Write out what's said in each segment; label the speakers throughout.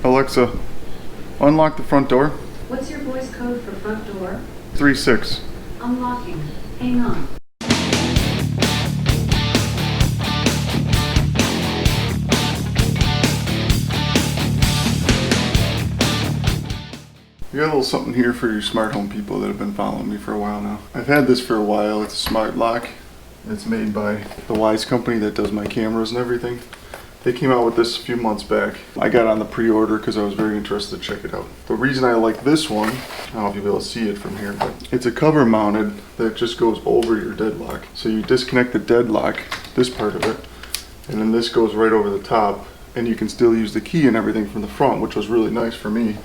Speaker 1: Alexa, unlock the front door.
Speaker 2: What's your voice code for front door?
Speaker 1: 36.
Speaker 2: Unlocking. Hang on.
Speaker 1: You got a little something here for your smart home people that have been following me for a while now. I've had this for a while. It's a smart lock. It's made by the Wyze company that does my cameras and everything. They came out with this a few months back. I got on the pre-order because I was very interested to check it out. The reason I like this one, I don't know if you'll be able to see it from here, but it's a cover mounted that just goes over your deadlock. So you disconnect the deadlock, this part of it, and then this goes right over the top, and you can still use the key and everything from the front, which was really nice for me.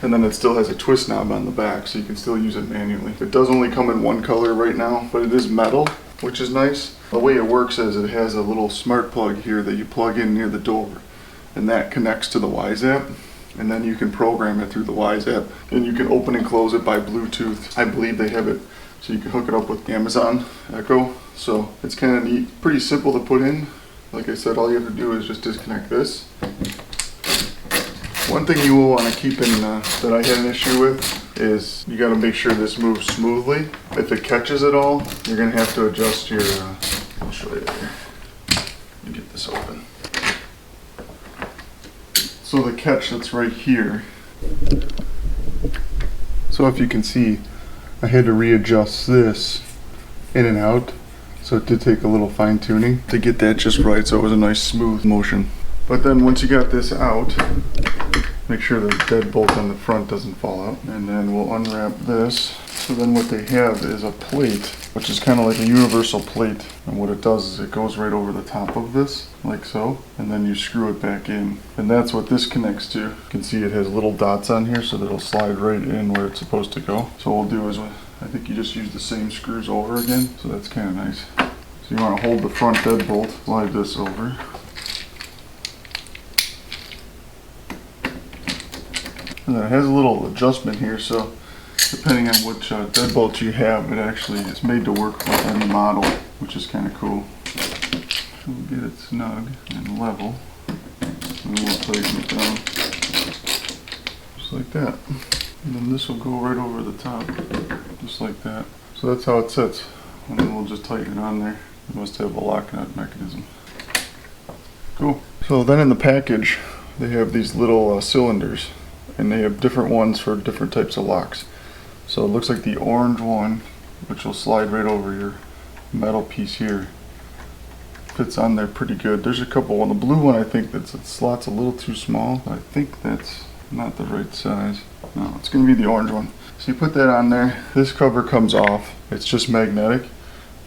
Speaker 1: And then it still has a twist knob on the back, so you can still use it manually. It does only come in one color right now, but it is metal, which is nice. The way it works is it has a little smart plug here that you plug in near the door, and that connects to the Wyze app, and then you can program it through the Wyze app, and you can open and close it by Bluetooth. I believe they have it, so you can hook it up with Amazon Echo. So it's kind of neat, pretty simple to put in. Like I said, all you have to do is just disconnect this. One thing you will want to keep in that I had an issue with is you got to make sure this moves smoothly. If it catches at all, you're going to have to adjust your, I'll show you here. Let me get this open. So the catch that's right here. So if you can see, I had to readjust this in and out. So it did take a little fine tuning to get that just right, so it was a nice smooth motion. But then once you got this out, make sure the deadbolt on the front doesn't fall out. And then we'll unwrap this. So then what they have is a plate, which is kind of like a universal plate. And what it does is it goes right over the top of this, like so. And then you screw it back in. And that's what this connects to. You can see it has little dots on here so that it'll slide right in where it's supposed to go. So what we'll do is, I think you just use the same screws over again. So that's kind of nice. So you want to hold the front deadbolt, slide this over. And then it has a little adjustment here, so depending on which deadbolt you have, it actually is made to work with any model, which is kind of cool. We'll get it snug and level, and we'll tighten it down, just like that. And then this will go right over the top, just like that. So that's how it sits, and then we'll just tighten it on there. It must have a lock nut mechanism. Cool. So then in the package, they have these little cylinders. And they have different ones for different types of locks. So it looks like the orange one, which will slide right over your metal piece here, fits on there pretty good. There's a couple. On the blue one, I think that slot's a little too small. I think that's not the right size. No, it's going to be the orange one. So you put that on there. This cover comes off. It's just magnetic.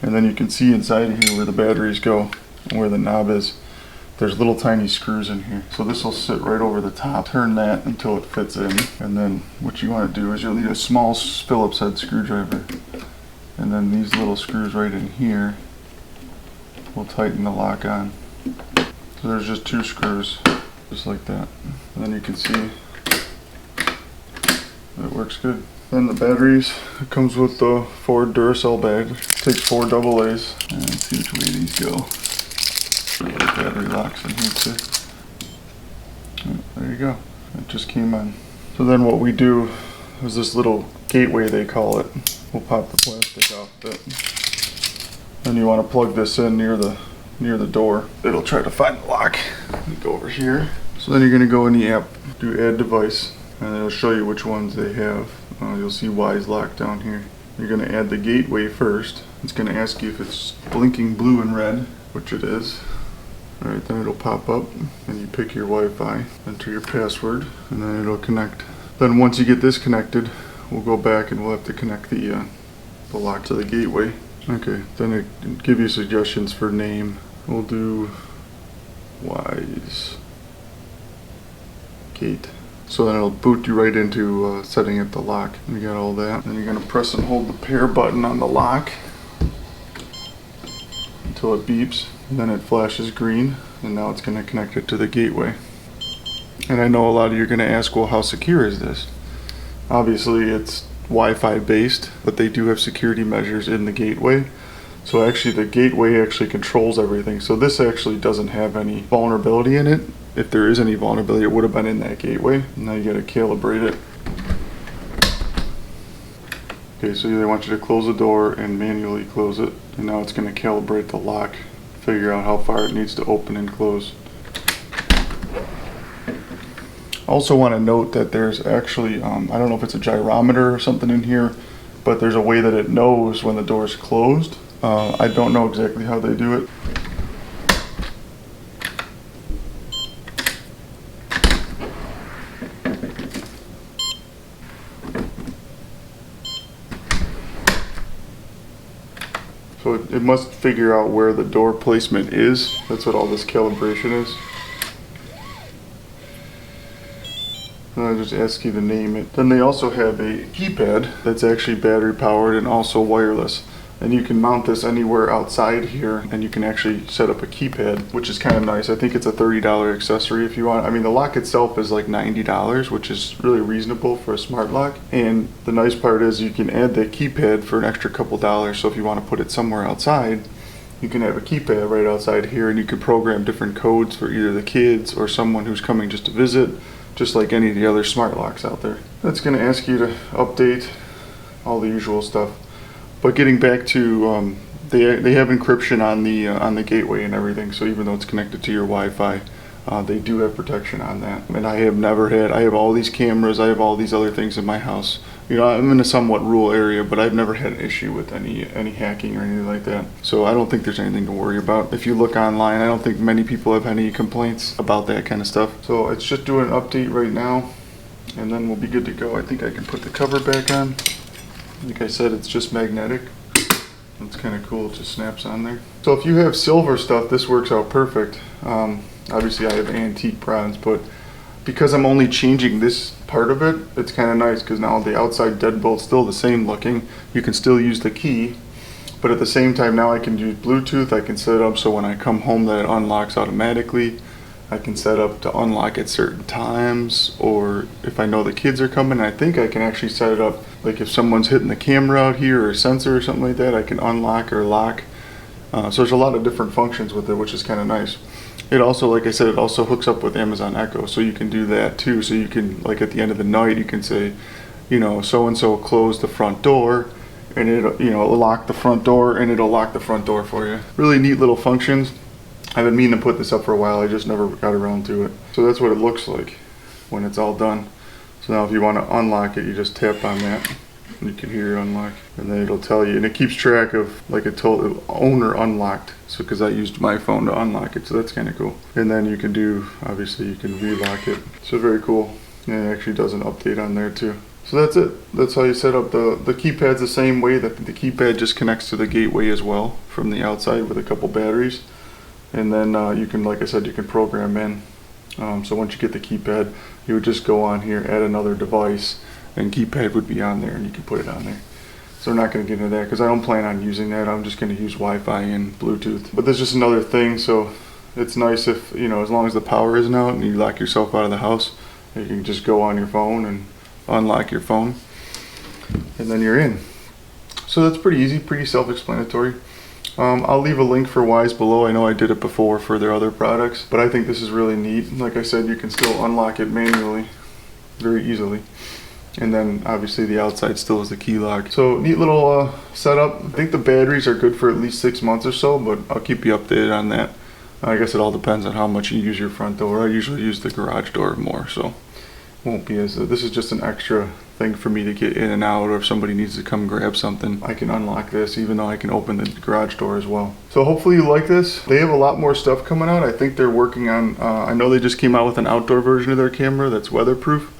Speaker 1: And then you can see inside of here where the batteries go and where the knob is. There's little tiny screws in here. So this will sit right over the top. Turn that until it fits in. And then what you want to do is you'll need a small Phillips head screwdriver. And then these little screws right in here will tighten the lock on. So there's just two screws, just like that. And then you can see that works good. Then the batteries, it comes with the Ford Duracell bag. It takes 4 AA's. And let's see which way these go. Battery locks in here too. There you go. It just came on. So then what we do is this little gateway, they call it. We'll pop the plastic off of it. Then you want to plug this in near the door. It'll try to find the lock. Go over here. So then you're going to go in the app, do add device, and it'll show you which ones they have. You'll see Wyze lock down here. You're going to add the gateway first. It's going to ask you if it's blinking blue and red, which it is. Alright, then it'll pop up and you pick your Wi-Fi, enter your password, and then it'll connect. Then once you get this connected, we'll go back and we'll have to connect the lock to the gateway. Okay, then it give you suggestions for name. We'll do Wyze Gate. So then it'll boot you right into setting it the lock. We got all that. Then you're going to press and hold the pair button on the lock until it beeps. And then it flashes green, and now it's going to connect it to the gateway. And I know a lot of you are going to ask, well, how secure is this? Obviously it's Wi-Fi based, but they do have security measures in the gateway. So actually the gateway actually controls everything. So this actually doesn't have any vulnerability in it. If there is any vulnerability, it would have been in that gateway. Now you gotta calibrate it. Okay, so they want you to close the door and manually close it. And now it's gonna calibrate the lock, figure out how far it needs to open and close. I also want to note that there's actually, I don't know if it's a gyrometer or something in here, but there's a way that it knows when the door is closed. I don't know exactly how they do it. So it must figure out where the door placement is. That's what all this calibration is. And I just ask you to name it. Then they also have a keypad that's actually battery powered and also wireless. And you can mount this anywhere outside here, and you can actually set up a keypad, which is kind of nice. I think it's a $30 accessory if you want. I mean, the lock itself is like $90, which is really reasonable for a smart lock. And the nice part is you can add the keypad for an extra couple dollars. So if you want to put it somewhere outside, you can have a keypad right outside here, and you can program different codes for either the kids or someone who's coming just to visit, just like any of the other smart locks out there. That's going to ask you to update all the usual stuff. But getting back to, they have encryption on the gateway and everything. So even though it's connected to your Wi-Fi, they do have protection on that. And I have all these cameras, I have all these other things in my house. You know, I'm in a somewhat rural area, but I've never had an issue with any hacking or anything like that. So I don't think there's anything to worry about. If you look online, I don't think many people have any complaints about that kind of stuff. So it's just doing an update right now, and then we'll be good to go. I think I can put the cover back on. Like I said, it's just magnetic. It's kind of cool, it just snaps on there. So if you have silver stuff, this works out perfect. Obviously I have antique bronze, but because I'm only changing this part of it, it's kind of nice because now the outside deadbolt's still the same looking. You can still use the key, but at the same time now I can use Bluetooth. I can set it up so when I come home that it unlocks automatically. I can set up to unlock at certain times, or if I know the kids are coming, I think I can actually set it up like if someone's hitting the camera out here or a sensor or something like that, I can unlock or lock. So there's a lot of different functions with it, which is kind of nice. It also, like I said, it also hooks up with Amazon Echo, so you can do that too. So you can, like at the end of the night, you can say, you know, so-and-so closed the front door, and it'll, you know, it'll lock the front door, and it'll lock the front door for you. Really neat little functions. I've been meaning to put this up for a while, I just never got around to it. So that's what it looks like when it's all done. So now if you want to unlock it, you just tap on that, and you can hear it unlock. And then it'll tell you, and it keeps track of, like it told, owner unlocked. So because I used my phone to unlock it, so that's kind of cool. And then you can do, obviously you can relock it. So very cool. And it actually does an update on there too. So that's it. That's how you set up the keypad's the same way. That the keypad just connects to the gateway as well from the outside with a couple batteries. And then you can, like I said, you can program in. So once you get the keypad, you would just go on here, add another device, and keypad would be on there, and you can put it on there. So we're not going to get into that because I don't plan on using that. I'm just going to use Wi-Fi and Bluetooth. But there's just another thing. So it's nice if, you know, as long as the power isn't out and you lock yourself out of the house, you can just go on your phone and unlock your phone, and then you're in. So that's pretty easy, pretty self-explanatory. I'll leave a link for Wyze below. I know I did it before for their other products, but I think this is really neat. Like I said, you can still unlock it manually very easily. And then obviously the outside still is the key lock. So neat little setup. I think the batteries are good for at least 6 months or so, but I'll keep you updated on that. I guess it all depends on how much you use your front door. I usually use the garage door more, so won't be as this is just an extra thing for me to get in and out, or if somebody needs to come grab something, I can unlock this even though I can open the garage door as well. So hopefully you like this. They have a lot more stuff coming out. I think they're working on, I know they just came out with an outdoor version of their camera that's weatherproof,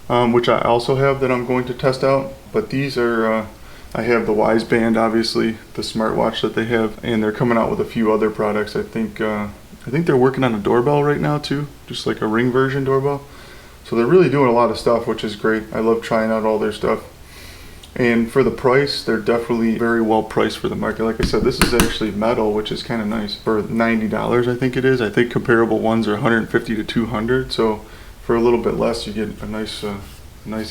Speaker 1: which I also have that I'm going to test out. But these are, I have the Wyze Band, obviously, the smartwatch that they have, and they're coming out with a few other products. I think they're working on a doorbell right now too, just like a Ring version doorbell. So they're really doing a lot of stuff, which is great. I love trying out all their stuff. And for the price, they're definitely very well priced for the market. Like I said, this is actually metal, which is kind of nice. For $90, I think it is. I think comparable ones are $150 to $200. So for a little bit less, you get a nice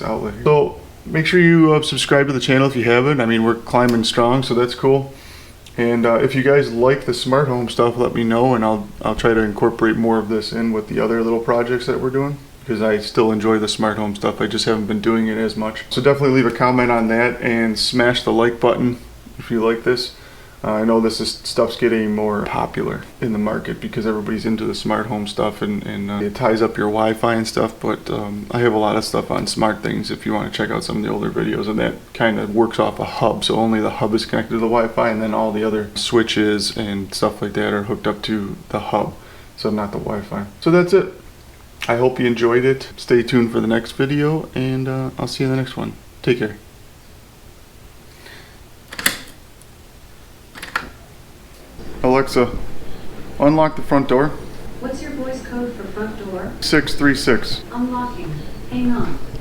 Speaker 1: outlet here. So make sure you subscribe to the channel if you haven't. I mean, we're climbing strong, so that's cool. And if you guys like the smart home stuff, let me know, and I'll try to incorporate more of this in with the other little projects that we're doing, because I still enjoy the smart home stuff. I just haven't been doing it as much. So definitely leave a comment on that and smash the like button if you like this. I know stuff's getting more popular in the market because everybody's into the smart home stuff, and it ties up your Wi-Fi and stuff, but I have a lot of stuff on smart things if you want to check out some of the older videos, and that kind of works off a hub, so only the hub is connected to the Wi-Fi, and then all the other switches and stuff like that are hooked up to the hub, so not the Wi-Fi. So that's it. I hope you enjoyed it. Stay tuned for the next video, and I'll see you in the next one. Take care. Alexa, unlock the front door.
Speaker 2: What's your voice code for front door?
Speaker 1: 636.
Speaker 2: Unlocking. Hang on.